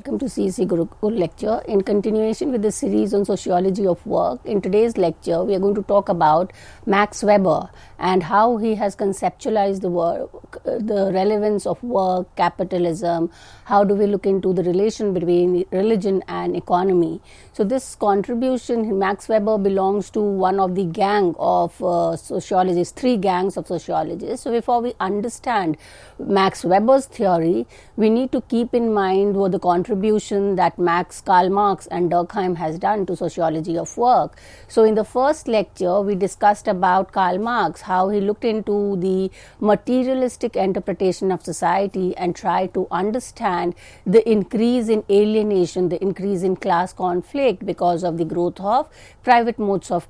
welcome to CEC Gurukul lecture. In continuation with the series on sociology of work, in today's lecture we are going to talk about Max Weber and how he has conceptualized the work, the relevance of work, capitalism, how do we look into the relation between religion and economy. So this contribution, Max Weber belongs to one of the gang of sociologists, three gangs of sociologists. So before we understand Max Weber's theory, we need to keep in mind what the contribution that Karl Marx and Durkheim has done to sociology of work. So in the first lecture, we discussed about Karl Marx, how he looked into the materialistic interpretation of society and tried to understand the increase in alienation, the increase in class conflict because of the growth of private modes of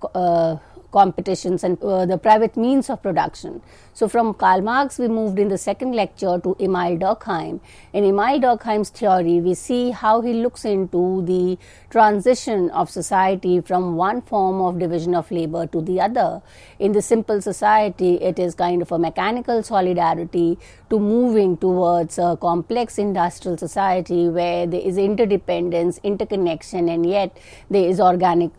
competitions and the private means of production. So from Karl Marx we moved in the second lecture to Emil Durkheim. In Emil Durkheim's theory we see how he looks into the transition of society from one form of division of labor to the other. In the simple society it is kind of a mechanical solidarity to moving towards a complex industrial society where there is interdependence, interconnection, and yet there is organic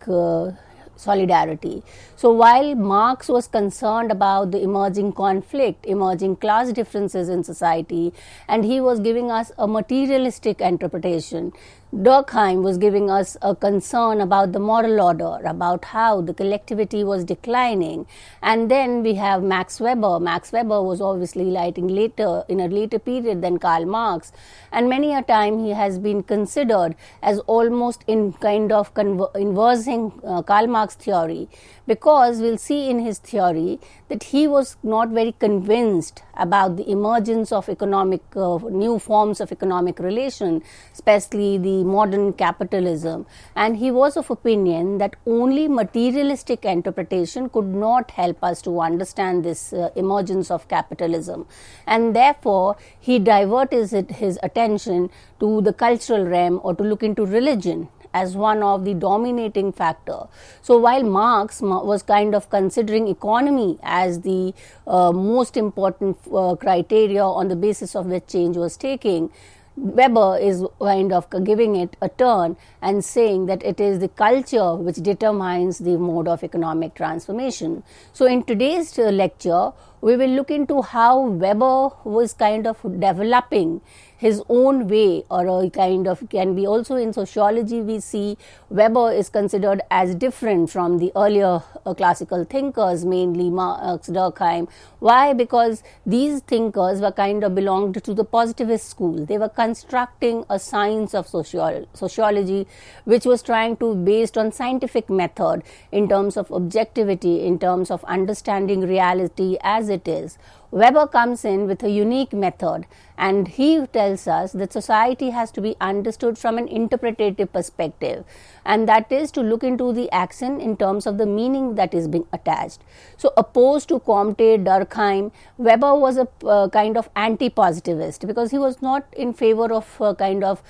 solidarity. So while Marx was concerned about the emerging conflict, emerging class differences in society, and he was giving us a materialistic interpretation, Durkheim was giving us a concern about the moral order, about how the collectivity was declining. And then we have Max Weber. Max Weber was obviously writing later, in a later period than Karl Marx, and many a time he has been considered as almost in kind of inversing Karl Marx theory, because we'll see in his theory that he was not very convinced about the emergence of economic new forms of economic relation, especially the modern capitalism, and he was of opinion that only materialistic interpretation could not help us to understand this emergence of capitalism, and therefore he diverted his attention to the cultural realm or to look into religion as one of the dominating factor. So while Marx was kind of considering economy as the most important criteria on the basis of which change was taking, Weber is kind of giving it a turn and saying that it is the culture which determines the mode of economic transformation. So in today's lecture, we will look into how Weber was kind of developing his own way, or a kind of, can be also in sociology we see Weber is considered as different from the earlier classical thinkers, mainly Marx, Durkheim. Why? Because these thinkers were kind of belonged to the positivist school. They were constructing a science of sociology which was trying to based on scientific method in terms of objectivity, in terms of understanding reality as it is. Weber comes in with a unique method, and he tells us that society has to be understood from an interpretative perspective, and that is to look into the action in terms of the meaning that is being attached. So opposed to Comte, Durkheim, Weber was a kind of anti-positivist, because he was not in favor of kind of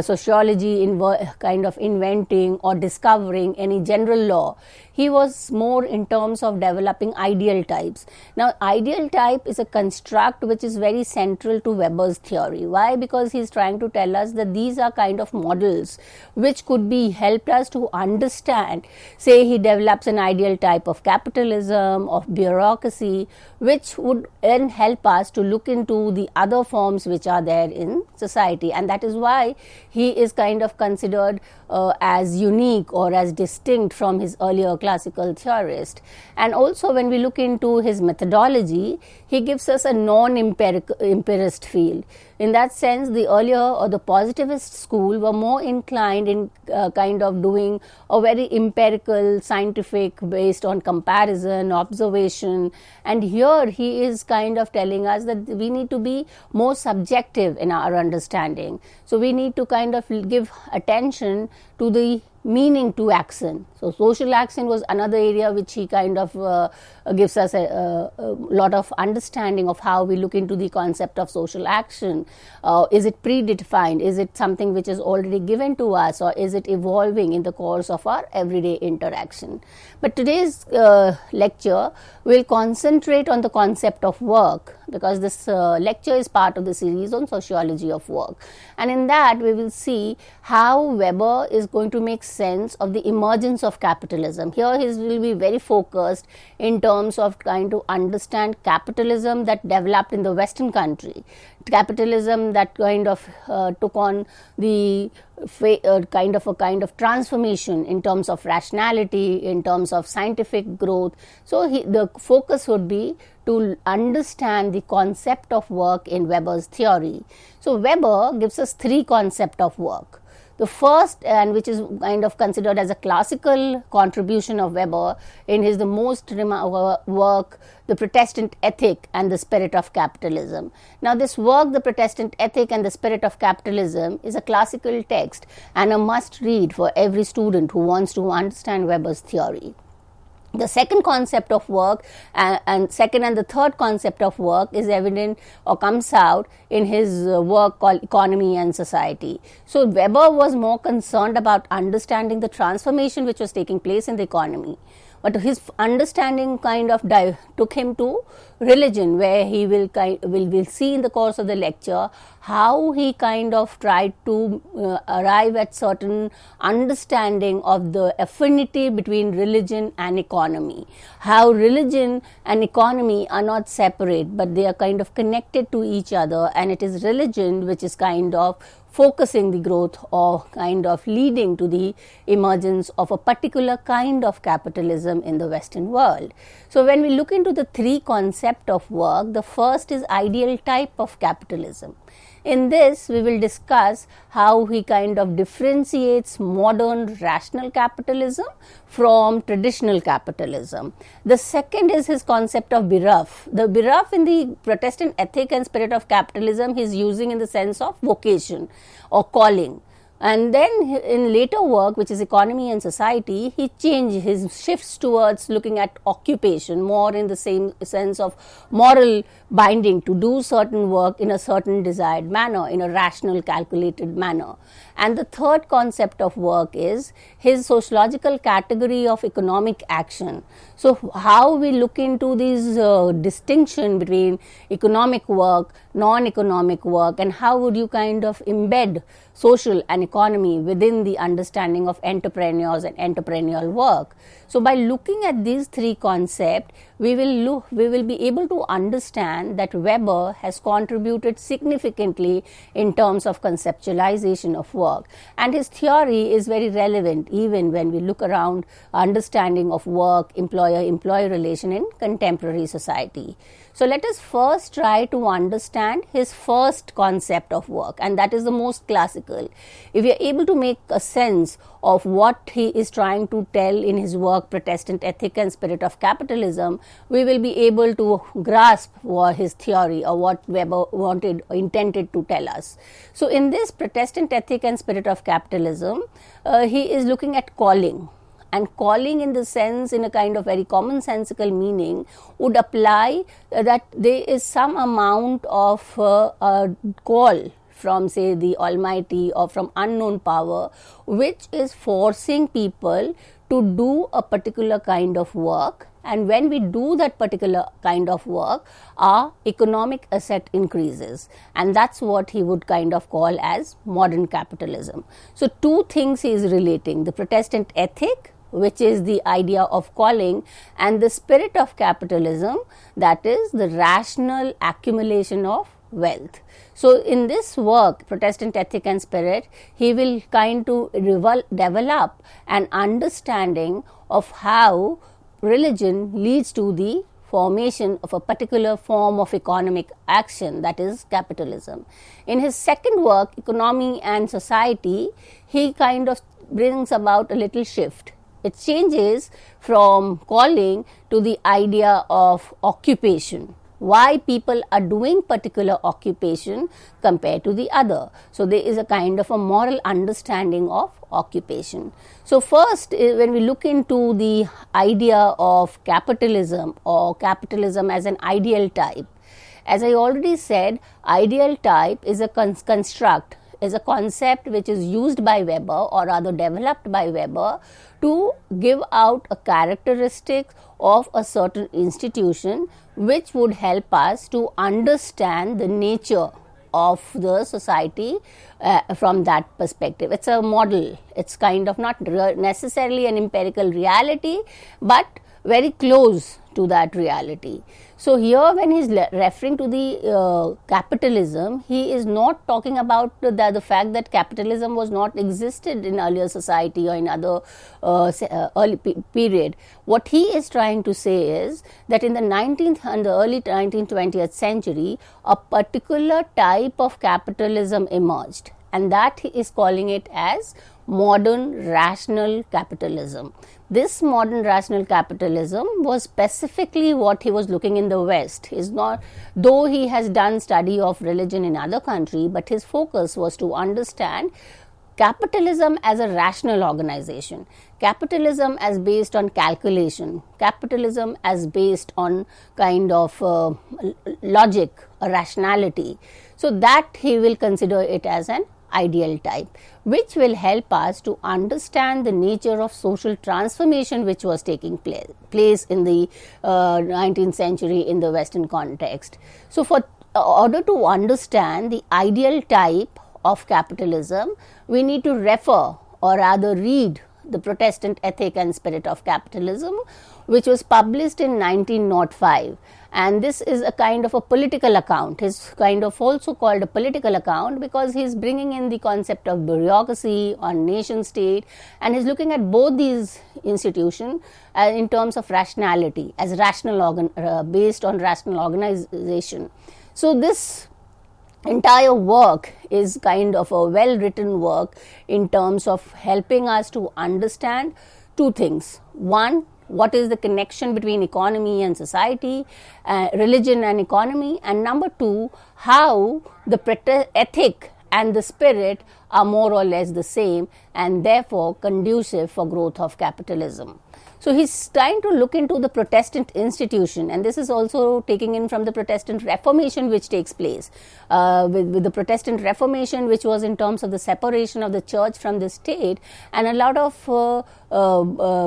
sociology kind of inventing or discovering any general law. He was more in terms of developing ideal types. Now, ideal type is a construct which is very central to Weber's theory. Why? Because he is trying to tell us that these are kind of models which could be helped us to understand. Say he develops an ideal type of capitalism, of bureaucracy, which would then help us to look into the other forms which are there in society, and that is why he is kind of considered as unique or as distinct from his earlier classical theorist. And also when we look into his methodology, he gives us a non-empirist field. In that sense, the earlier or the positivist school were more inclined in kind of doing a very empirical, scientific, based on comparison, observation, and here he is kind of telling us that we need to be more subjective in our understanding. So we need to kind of give attention to the meaning to action. So social action was another area which he kind of gives us a lot of understanding of how we look into the concept of social action. Is it predefined? Is it something which is already given to us, or is it evolving in the course of our everyday interaction? But today's lecture will concentrate on the concept of work, because this lecture is part of the series on sociology of work, and in that we will see how Weber is going to make sense of the emergence of capitalism. Here he will be very focused in terms of trying to understand capitalism that developed in the Western country, capitalism that kind of took on the kind of transformation in terms of rationality, in terms of scientific growth. So the focus would be to understand the concept of work in Weber's theory. So Weber gives us three concepts of work. The first, and which is kind of considered as a classical contribution of Weber in his the most work, The Protestant Ethic and the Spirit of Capitalism. Now this work, The Protestant Ethic and the Spirit of Capitalism, is a classical text and a must read for every student who wants to understand Weber's theory. The second concept of work and second and the third concept of work is evident or comes out in his work called Economy and Society. So Weber was more concerned about understanding the transformation which was taking place in the economy. But his understanding kind of took him to religion, where he will see in the course of the lecture how he kind of tried to arrive at certain understanding of the affinity between religion and economy, how religion and economy are not separate but they are kind of connected to each other, and it is religion which is kind of focusing the growth or kind of leading to the emergence of a particular kind of capitalism in the Western world. So when we look into the three concepts of work, the first is ideal type of capitalism. In this, we will discuss how he kind of differentiates modern rational capitalism from traditional capitalism. The second is his concept of beruf. The beruf in the Protestant Ethic and Spirit of Capitalism he is using in the sense of vocation or calling. And then in later work, which is Economy and Society, he shifts towards looking at occupation more in the same sense of moral binding to do certain work in a certain desired manner, in a rational, calculated manner. And the third concept of work is his sociological category of economic action. So how we look into this distinction between economic work, non-economic work, and how would you kind of embed social and economy within the understanding of entrepreneurs and entrepreneurial work. So by looking at these three concepts, we will be able to understand that Weber has contributed significantly in terms of conceptualization of work, and his theory is very relevant even when we look around understanding of work, employer-employee relation in contemporary society. So let us first try to understand his first concept of work, and that is the most classical. If we are able to make a sense of what he is trying to tell in his work Protestant Ethic and Spirit of Capitalism, we will be able to grasp what his theory or what Weber intended to tell us. So in this Protestant Ethic and Spirit of Capitalism, he is looking at calling. And calling in the sense, in a kind of very commonsensical meaning, would apply that there is some amount of a call from, say, the Almighty or from unknown power, which is forcing people to do a particular kind of work. And when we do that particular kind of work, our economic asset increases. And that's what he would kind of call as modern capitalism. So two things he is relating: the Protestant ethic, which is the idea of calling, and the spirit of capitalism, that is the rational accumulation of wealth. So in this work, Protestant Ethic and Spirit, he will kind to develop an understanding of how religion leads to the formation of a particular form of economic action, that is capitalism. In his second work, Economy and Society, he kind of brings about a little shift. It changes from calling to the idea of occupation. Why people are doing particular occupation compared to the other. So there is a kind of a moral understanding of occupation. So first, when we look into the idea of capitalism or capitalism as an ideal type, as I already said, ideal type is a construct is a concept which is used by Weber, or rather developed by Weber, to give out a characteristic of a certain institution which would help us to understand the nature of the society from that perspective. It's a model. It's kind of not necessarily an empirical reality, but very close to that reality. So here when he is referring to the capitalism, he is not talking about the fact that capitalism was not existed in earlier society or in other early period. What he is trying to say is that in the 19th and the early 19th, 20th century, a particular type of capitalism emerged, and that he is calling it as modern rational capitalism. This modern rational capitalism was specifically what he was looking in the West. Is not, though he has done study of religion in other country, but his focus was to understand capitalism as a rational organization, capitalism as based on calculation, capitalism as based on kind of logic, a rationality. So that he will consider it as an ideal type, which will help us to understand the nature of social transformation which was taking place in the 19th century in the Western context. So for order to understand the ideal type of capitalism, we need to refer, or rather read, the Protestant Ethic and Spirit of Capitalism, which was published in 1905. And this is a kind of a political account. It's kind of also called a political account because he's bringing in the concept of bureaucracy or nation state, and he's looking at both these institutions in terms of rationality, as rational based on rational organization. So this entire work is kind of a well written work in terms of helping us to understand two things. One, what is the connection between economy and society, religion and economy, and number two, how the ethic and the spirit are more or less the same and therefore conducive for growth of capitalism. So he's trying to look into the Protestant institution, and this is also taking in from the Protestant Reformation which takes place. With the Protestant Reformation, which was in terms of the separation of the church from the state, and a lot of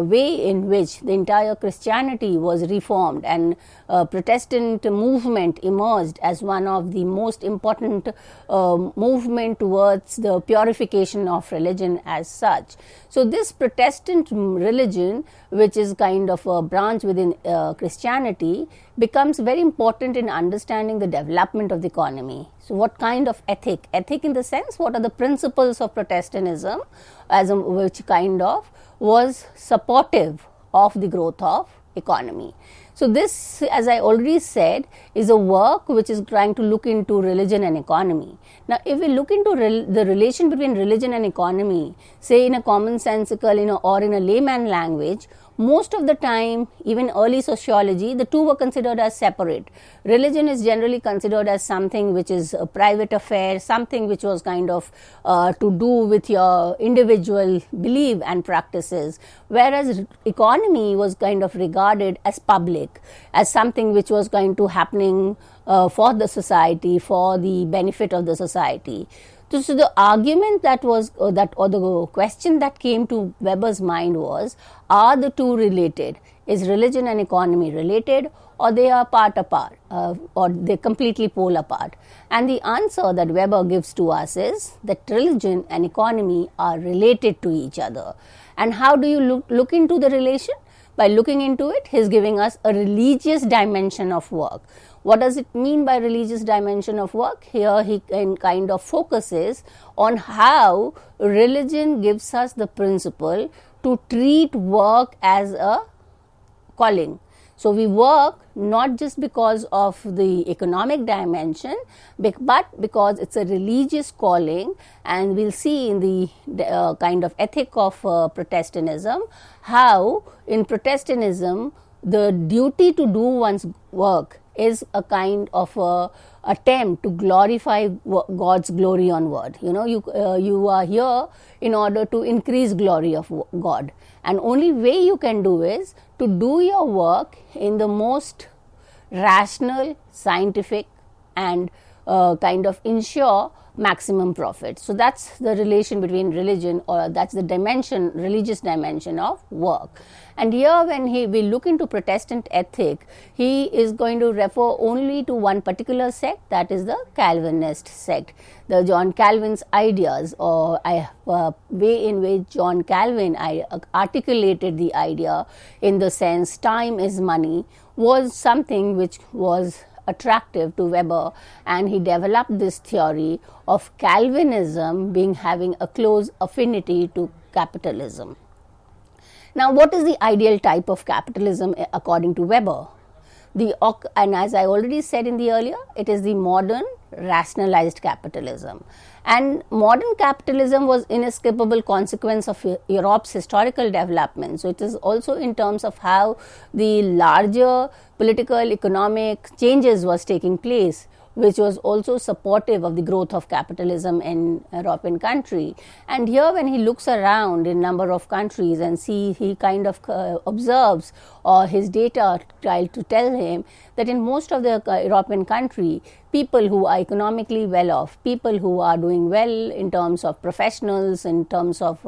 way in which the entire Christianity was reformed, and Protestant movement emerged as one of the most important movement towards the purification of religion as such. So this Protestant religion, which is kind of a branch within Christianity, becomes very important in understanding the development of the economy. So what kind of ethic? Ethic in the sense, what are the principles of Protestantism, which kind of was supportive of the growth of economy. So this, as I already said, is a work which is trying to look into religion and economy. Now, if we look into the relation between religion and economy, say in a commonsensical or in a layman language, most of the time, even early sociology, the two were considered as separate. Religion is generally considered as something which is a private affair, something which was kind of to do with your individual belief and practices, whereas economy was kind of regarded as public, as something which was going to happening for the society, for the benefit of the society. So the argument that was or the question that came to Weber's mind was, are the two related? Is religion and economy related, or they are part apart, or they completely pole apart? And the answer that Weber gives to us is that religion and economy are related to each other. And how do you look into the relation? By looking into it, he is giving us a religious dimension of work. What does it mean by religious dimension of work? Here he kind of focuses on how religion gives us the principle to treat work as a calling. So we work not just because of the economic dimension, but because it's a religious calling, and we'll see in the kind of ethic of Protestantism how in Protestantism the duty to do one's work is a kind of a attempt to glorify God's glory on earth. You are here in order to increase glory of God, and only way you can do is to do your work in the most rational, scientific, and kind of ensure maximum profit. So that's the relation between religion, or that's the dimension, religious dimension of work. And here when we look into Protestant ethic, he is going to refer only to one particular sect, that is the Calvinist sect. The John Calvin's ideas, or way in which John Calvin articulated the idea in the sense time is money, was something which was attractive to Weber, and he developed this theory of Calvinism having a close affinity to capitalism. Now, what is the ideal type of capitalism according to Weber? And as I already said in the earlier, it is the modern rationalized capitalism. And modern capitalism was inescapable consequence of Europe's historical development. So it is also in terms of how the larger political, economic changes was taking place, which was also supportive of the growth of capitalism in European country. And here when he looks around in number of countries and he kind of observes, or his data try to tell him that in most of the European country, people who are economically well off, people who are doing well in terms of professionals, in terms of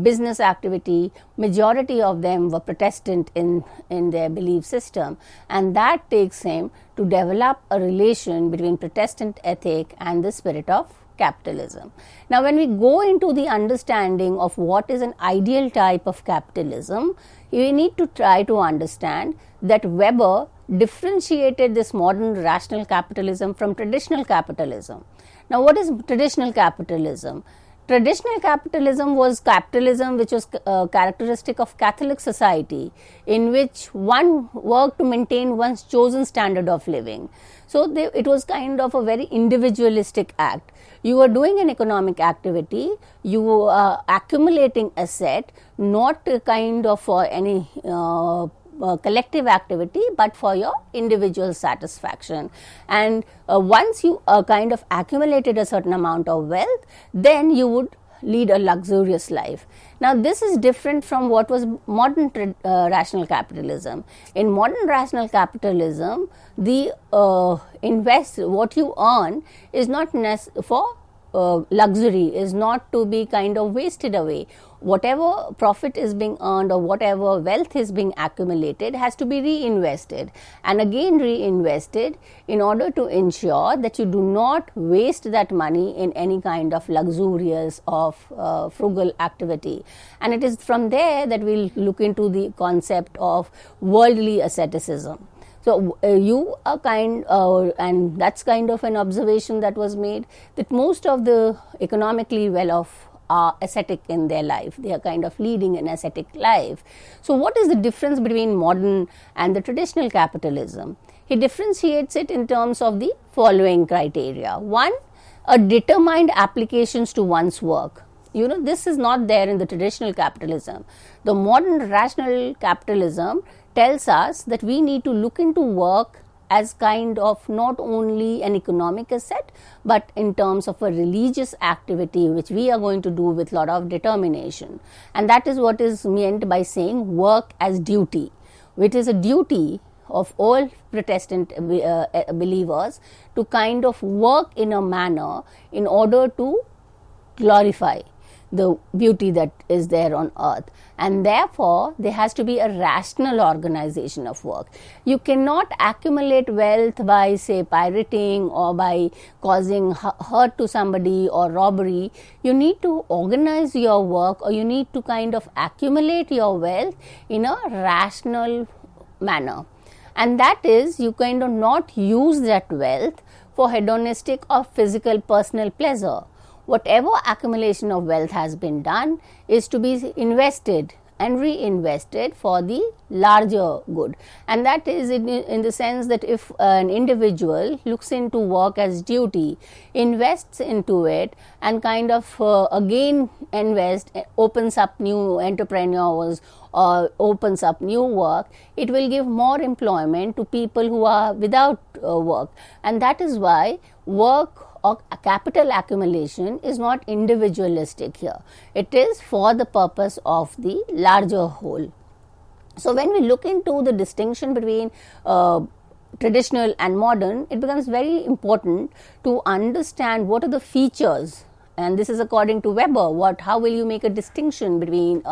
business activity, majority of them were Protestant in their belief system. And that takes him to develop a relation between Protestant ethic and the spirit of capitalism. Now, when we go into the understanding of what is an ideal type of capitalism, we need to try to understand that Weber differentiated this modern rational capitalism from traditional capitalism. Now, what is traditional capitalism? Traditional capitalism was capitalism which was characteristic of Catholic society, in which one worked to maintain one's chosen standard of living. So it was kind of a very individualistic act. You were doing an economic activity, you were accumulating asset, not kind of for any collective activity, but for your individual satisfaction. And once you kind of accumulated a certain amount of wealth, then you would lead a luxurious life. Now, this is different from what was modern rational capitalism. In modern rational capitalism, the what you earn is not for luxury, is not to be kind of wasted away. Whatever profit is being earned or whatever wealth is being accumulated has to be reinvested and again reinvested in order to ensure that you do not waste that money in any kind of luxurious or frugal activity. And it is from there that we'll look into the concept of worldly asceticism. So you are and that's kind of an observation that was made, that most of the economically well-off are ascetic in their life. They are kind of leading an ascetic life. So what is the difference between modern and the traditional capitalism? He differentiates it in terms of the following criteria. One, a determined applications to one's work. You know, this is not there in the traditional capitalism. The modern rational capitalism tells us that we need to look into work as kind of not only an economic asset, but in terms of a religious activity which we are going to do with a lot of determination. And that is what is meant by saying work as duty, which is a duty of all Protestant believers to kind of work in a manner in order to glorify the beauty that is there on earth. And therefore, there has to be a rational organization of work. You cannot accumulate wealth by, say, pirating or by causing hurt to somebody or robbery. You need to organize your work, or you need to kind of accumulate your wealth in a rational manner. And that is, you kind of not use that wealth for hedonistic or physical personal pleasure. Whatever accumulation of wealth has been done is to be invested and reinvested for the larger good. And that is in the sense that if an individual looks into work as duty, invests into it, and kind of again opens up new entrepreneurs or opens up new work, it will give more employment to people who are without work. And that is why work or capital accumulation is not individualistic here. It is for the purpose of the larger whole. So when we look into the distinction between traditional and modern, it becomes very important to understand what are the features, and this is according to Weber, how will you make a distinction between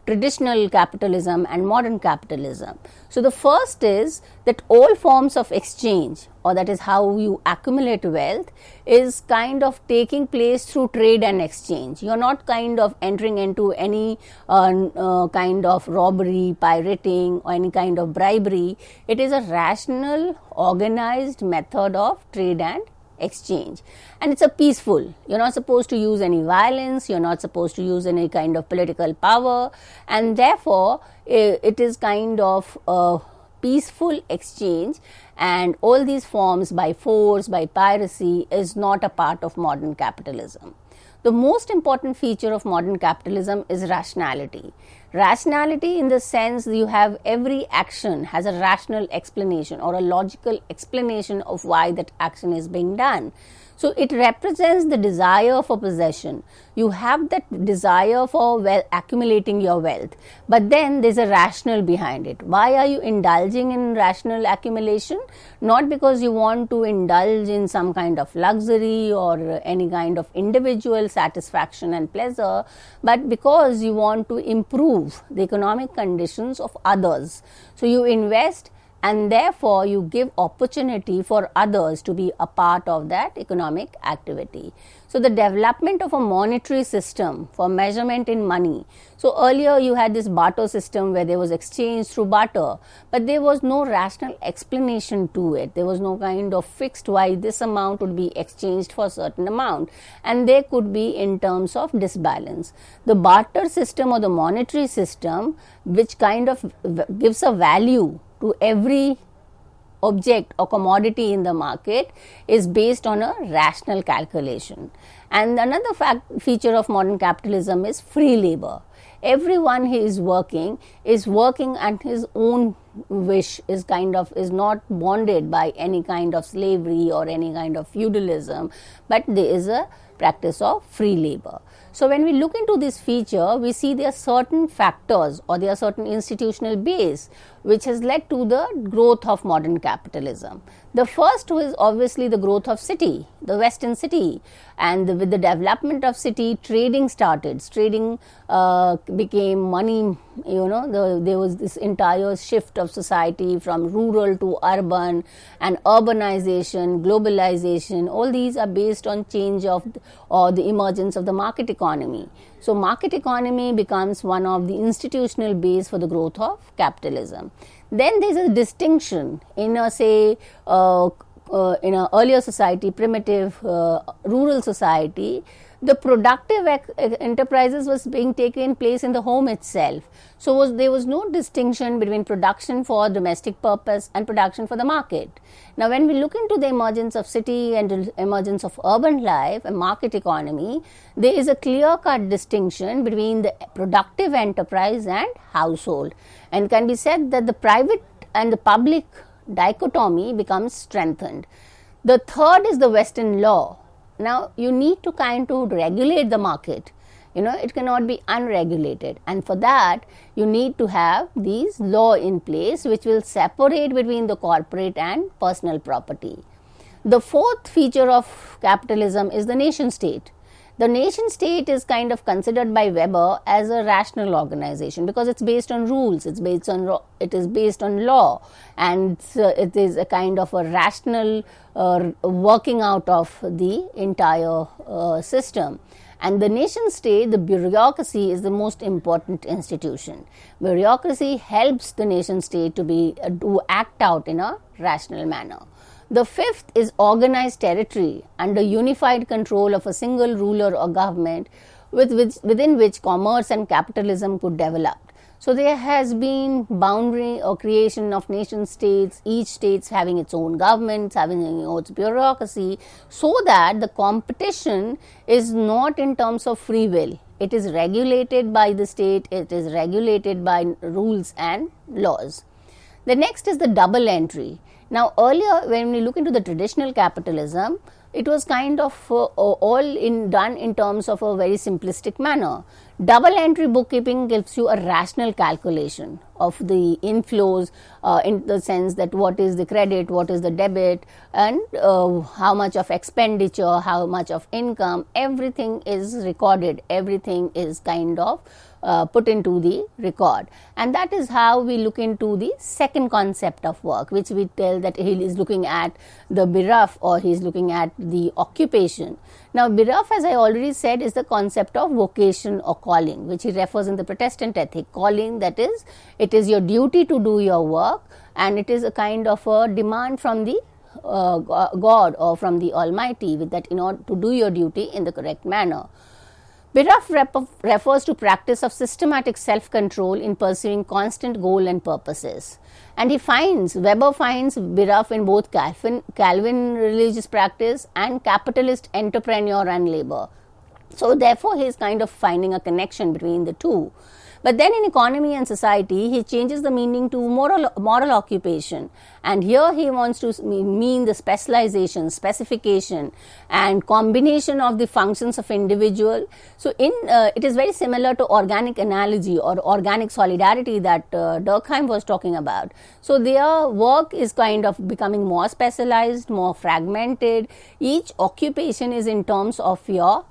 traditional capitalism and modern capitalism. So the first is that all forms of exchange, or that is how you accumulate wealth, is kind of taking place through trade and exchange. You are not kind of entering into any kind of robbery, pirating, or any kind of bribery. It is a rational, organized method of trade and exchange, and it's a peaceful. You're not supposed to use any violence, you're not supposed to use any kind of political power, and therefore it is kind of a peaceful exchange, and all these forms by force, by piracy, is not a part of modern capitalism. The most important feature of modern capitalism is rationality. Rationality in the sense you have every action has a rational explanation or a logical explanation of why that action is being done. So it represents the desire for possession. You have that desire for accumulating your wealth, but then there's a rationale behind it. Why are you indulging in rational accumulation? Not because you want to indulge in some kind of luxury or any kind of individual satisfaction and pleasure, but because you want to improve the economic conditions of others. So you invest, and therefore you give opportunity for others to be a part of that economic activity. So the development of a monetary system for measurement in money. So earlier you had this barter system where there was exchange through barter, but there was no rational explanation to it. There was no kind of fixed why this amount would be exchanged for a certain amount, and there could be in terms of disbalance. The barter system or the monetary system, which kind of gives a value to every object or commodity in the market, is based on a rational calculation. And another feature of modern capitalism is free labor. Everyone who is working at his own wish, is not bonded by any kind of slavery or any kind of feudalism, but there is a practice of free labor. So when we look into this feature, we see there are certain factors or there are certain institutional base which has led to the growth of modern capitalism. The first is obviously the growth of city, the Western city, and with the development of city, trading started. Trading became money. There was this entire shift of society from rural to urban, and urbanization, globalization. All these are based on change of or the emergence of the market economy. So market economy becomes one of the institutional base for the growth of capitalism. Then there is a distinction in a in an earlier society, primitive rural society. The productive enterprises was being taken place in the home itself. So there was no distinction between production for domestic purpose and production for the market. Now when we look into the emergence of city and the emergence of urban life and market economy, there is a clear-cut distinction between the productive enterprise and household, and it can be said that the private and the public dichotomy becomes strengthened. The third is the Western law. Now you need to kind of regulate the market. It cannot be unregulated, and for that you need to have these law in place which will separate between the corporate and personal property. The fourth feature of capitalism is the nation state. The nation state is kind of considered by Weber as a rational organization because it's based on rules, it is based on law, and it is a kind of a rational working out of the entire system. And the nation state, the bureaucracy, is the most important institution. Bureaucracy helps the nation state to act out in a rational manner. The fifth is organized territory under unified control of a single ruler or government within which commerce and capitalism could develop. So there has been boundary or creation of nation states, each state having its own governments, having its bureaucracy, so that the competition is not in terms of free will. It is regulated by the state, it is regulated by rules and laws. The next is the double entry. Now earlier when we look into the traditional capitalism, it was kind of done in terms of a very simplistic manner. Double entry bookkeeping gives you a rational calculation of the inflows, in the sense that what is the credit, what is the debit, and how much of expenditure, how much of income, everything is recorded, everything is kind of put into the record. And that is how we look into the second concept of work, which we tell that he is looking at the biraf, or he is looking at the occupation. Now, biraf, as I already said, is the concept of vocation or calling, which he refers in the Protestant ethic. Calling, that is, it is your duty to do your work, and it is a kind of a demand from the God or from the Almighty, with that in order to do your duty in the correct manner. Biraf refers to practice of systematic self-control in pursuing constant goal and purposes. And Weber finds biraf in both Calvin religious practice and capitalist entrepreneur and labor. So therefore, he is kind of finding a connection between the two. But then in Economy and Society, he changes the meaning to moral occupation, and here he wants to mean the specialization, specification, and combination of the functions of individual. So it is very similar to organic analogy or organic solidarity that Durkheim was talking about. So their work is kind of becoming more specialized, more fragmented. Each occupation is in terms of your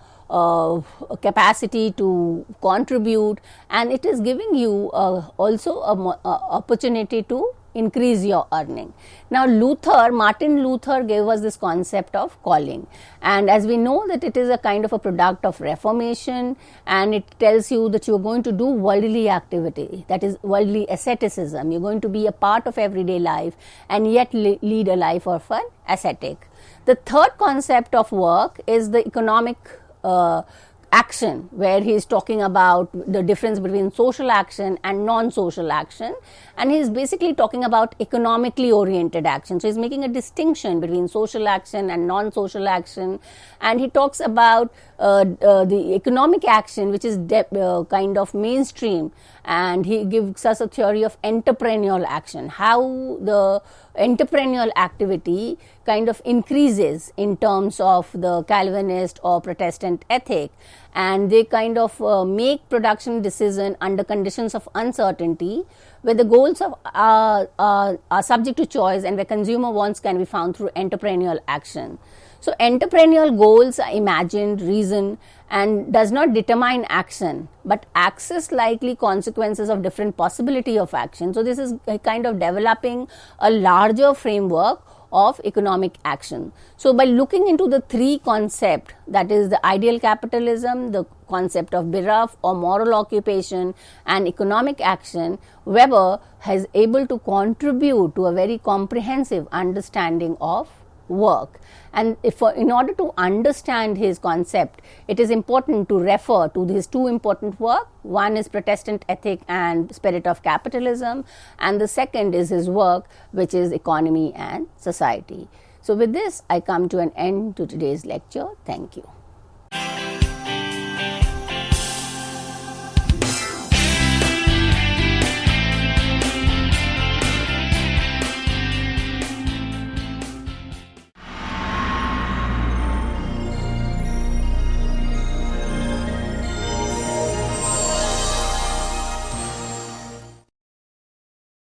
capacity to contribute, and it is giving you also an opportunity to increase your earning. Now, Martin Luther gave us this concept of calling, and as we know that it is a kind of a product of Reformation, and it tells you that you are going to do worldly activity, that is worldly asceticism. You are going to be a part of everyday life and yet lead a life of an ascetic. The third concept of work is the economic action, where he is talking about the difference between social action and non-social action, and he is basically talking about economically oriented action. So he is making a distinction between social action and non-social action, and he talks about the economic action, which is kind of mainstream, and he gives us a theory of entrepreneurial action, how the entrepreneurial activity kind of increases in terms of the Calvinist or Protestant ethic, and they kind of make production decision under conditions of uncertainty, where the goals are subject to choice and where consumer wants can be found through entrepreneurial action. So entrepreneurial goals are imagined, reasoned, and does not determine action, but access likely consequences of different possibility of action. So this is kind of developing a larger framework of economic action. So by looking into the three concepts, that is the ideal capitalism, the concept of biraf or moral occupation, and economic action, Weber has able to contribute to a very comprehensive understanding of work. And in order to understand his concept, it is important to refer to his two important work. One is Protestant Ethic and Spirit of Capitalism, and the second is his work, which is Economy and Society. So with this, I come to an end to today's lecture. Thank you.